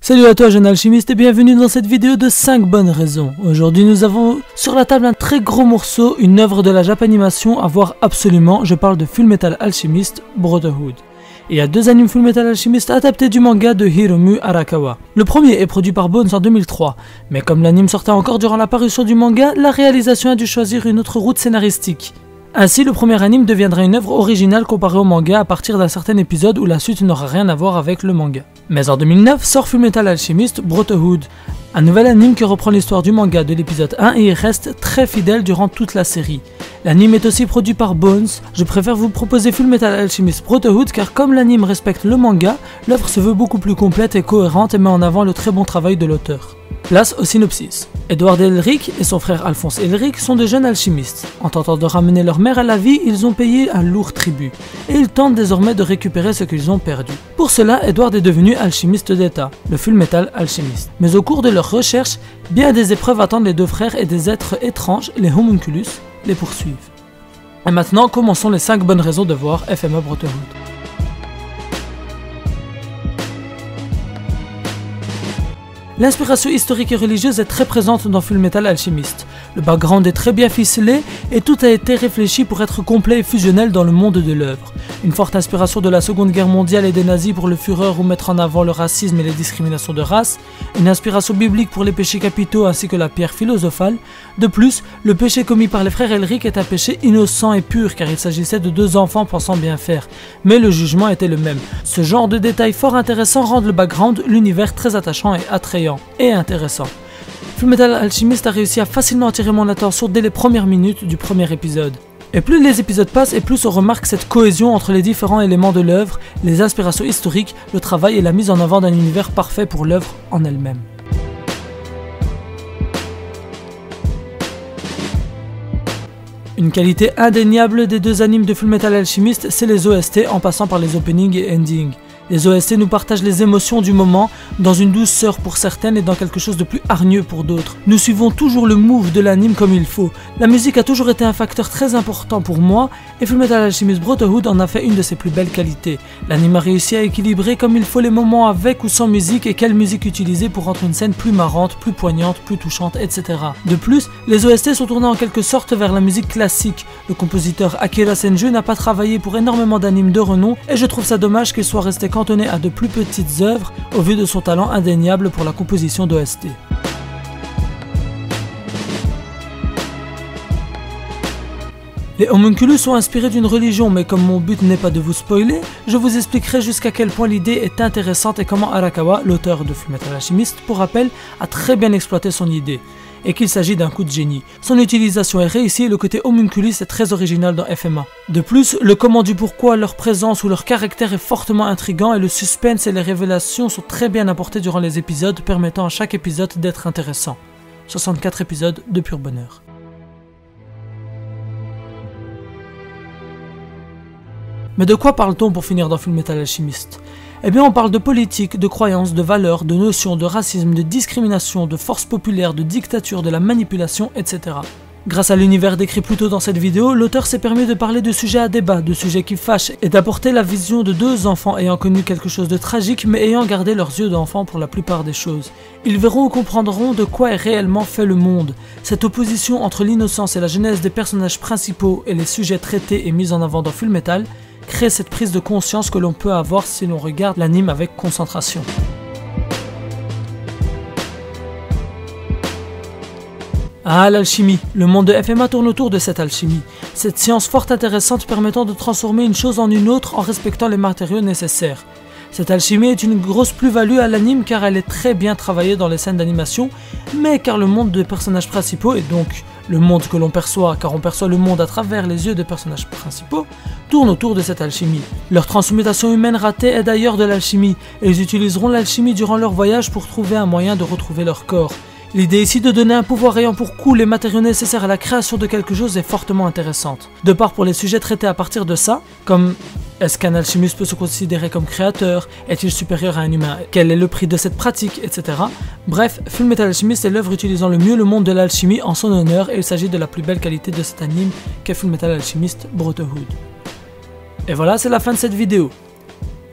Salut à toi jeune alchimiste et bienvenue dans cette vidéo de 5 bonnes raisons. Aujourd'hui nous avons sur la table un très gros morceau, une œuvre de la Japanimation à voir absolument, je parle de Fullmetal Alchemist Brotherhood. Il y a deux animes Fullmetal Alchemist adaptés du manga de Hiromu Arakawa. Le premier est produit par Bones en 2003, mais comme l'anime sortait encore durant la parution du manga, la réalisation a dû choisir une autre route scénaristique. Ainsi, le premier anime deviendra une œuvre originale comparée au manga à partir d'un certain épisode où la suite n'aura rien à voir avec le manga. Mais en 2009 sort Fullmetal Alchemist Brotherhood, un nouvel anime qui reprend l'histoire du manga de l'épisode 1 et il reste très fidèle durant toute la série. L'anime est aussi produit par Bones, je préfère vous proposer Fullmetal Alchemist Brotherhood car comme l'anime respecte le manga, l'œuvre se veut beaucoup plus complète et cohérente et met en avant le très bon travail de l'auteur. Place au synopsis. Edward Elric et son frère Alphonse Elric sont de jeunes alchimistes. En tentant de ramener leur mère à la vie, ils ont payé un lourd tribut, et ils tentent désormais de récupérer ce qu'ils ont perdu. Pour cela, Edward est devenu alchimiste d'état, le Fullmetal Alchemist. Mais au cours de leurs recherches, bien des épreuves attendent les deux frères et des êtres étranges, les homunculus, les poursuivent. Et maintenant, commençons les 5 bonnes raisons de voir FMA Brotherhood. L'inspiration historique et religieuse est très présente dans Fullmetal Alchemist. Le background est très bien ficelé et tout a été réfléchi pour être complet et fusionnel dans le monde de l'œuvre. Une forte inspiration de la Seconde Guerre mondiale et des nazis pour le Führer ou mettre en avant le racisme et les discriminations de race, une inspiration biblique pour les péchés capitaux ainsi que la pierre philosophale. De plus, le péché commis par les frères Elric est un péché innocent et pur car il s'agissait de deux enfants pensant bien faire, mais le jugement était le même. Ce genre de détails fort intéressants rendent le background, l'univers très attachant et attrayant. Et intéressant. Fullmetal Alchemist a réussi à facilement attirer mon attention dès les premières minutes du premier épisode. Et plus les épisodes passent et plus on remarque cette cohésion entre les différents éléments de l'œuvre, les inspirations historiques, le travail et la mise en avant d'un univers parfait pour l'œuvre en elle-même. Une qualité indéniable des deux animes de Fullmetal Alchemist, c'est les OST en passant par les openings et endings. Les OST nous partagent les émotions du moment, dans une douceur pour certaines et dans quelque chose de plus hargneux pour d'autres. Nous suivons toujours le move de l'anime comme il faut. La musique a toujours été un facteur très important pour moi, et Fullmetal Alchemist Brotherhood en a fait une de ses plus belles qualités. L'anime a réussi à équilibrer comme il faut les moments avec ou sans musique et quelle musique utiliser pour rendre une scène plus marrante, plus poignante, plus touchante, etc. De plus, les OST sont tournés en quelque sorte vers la musique classique. Le compositeur Akira Senju n'a pas travaillé pour énormément d'animes de renom, et je trouve ça dommage qu'il soit resté cantonné à de plus petites œuvres au vu de son talent indéniable pour la composition d'OST. Les homunculus sont inspirés d'une religion, mais comme mon but n'est pas de vous spoiler, je vous expliquerai jusqu'à quel point l'idée est intéressante et comment Arakawa, l'auteur de Fullmetal Alchemist, pour rappel, a très bien exploité son idée, et qu'il s'agit d'un coup de génie. Son utilisation est réussie et le côté homunculus est très original dans FMA. De plus, le comment du pourquoi, leur présence ou leur caractère est fortement intriguant et le suspense et les révélations sont très bien apportés durant les épisodes, permettant à chaque épisode d'être intéressant. 64 épisodes de pur bonheur. Mais de quoi parle-t-on pour finir dans Fullmetal Alchemist ? Eh bien on parle de politique, de croyances, de valeurs, de notions, de racisme, de discrimination, de force populaire, de dictature, de la manipulation, etc. Grâce à l'univers décrit plus tôt dans cette vidéo, l'auteur s'est permis de parler de sujets à débat, de sujets qui fâchent, et d'apporter la vision de deux enfants ayant connu quelque chose de tragique mais ayant gardé leurs yeux d'enfant pour la plupart des choses. Ils verront ou comprendront de quoi est réellement fait le monde. Cette opposition entre l'innocence et la jeunesse des personnages principaux et les sujets traités et mis en avant dans Fullmetal crée cette prise de conscience que l'on peut avoir si l'on regarde l'anime avec concentration. Ah, l'alchimie. Le monde de FMA tourne autour de cette alchimie. Cette science fort intéressante permettant de transformer une chose en une autre en respectant les matériaux nécessaires. Cette alchimie est une grosse plus-value à l'anime car elle est très bien travaillée dans les scènes d'animation, mais car le monde des personnages principaux, et donc le monde que l'on perçoit, car on perçoit le monde à travers les yeux des personnages principaux, tourne autour de cette alchimie. Leur transmutation humaine ratée est d'ailleurs de l'alchimie, et ils utiliseront l'alchimie durant leur voyage pour trouver un moyen de retrouver leur corps. L'idée ici de donner un pouvoir ayant pour coup les matériaux nécessaires à la création de quelque chose est fortement intéressante. De part pour les sujets traités à partir de ça, comme est-ce qu'un alchimiste peut se considérer comme créateur, est-il supérieur à un humain, quel est le prix de cette pratique, etc. Bref, Fullmetal Alchemist est l'œuvre utilisant le mieux le monde de l'alchimie en son honneur et il s'agit de la plus belle qualité de cet anime qu'est Fullmetal Alchemist Brotherhood. Et voilà, c'est la fin de cette vidéo.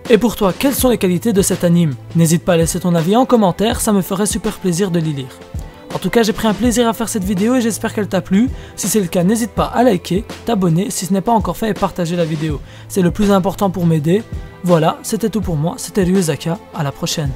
Et pour toi, quelles sont les qualités de cet anime? N'hésite pas à laisser ton avis en commentaire, ça me ferait super plaisir de les lire. En tout cas, j'ai pris un plaisir à faire cette vidéo et j'espère qu'elle t'a plu. Si c'est le cas, n'hésite pas à liker, t'abonner si ce n'est pas encore fait et partager la vidéo. C'est le plus important pour m'aider. Voilà, c'était tout pour moi, c'était Ryuzaka, à la prochaine.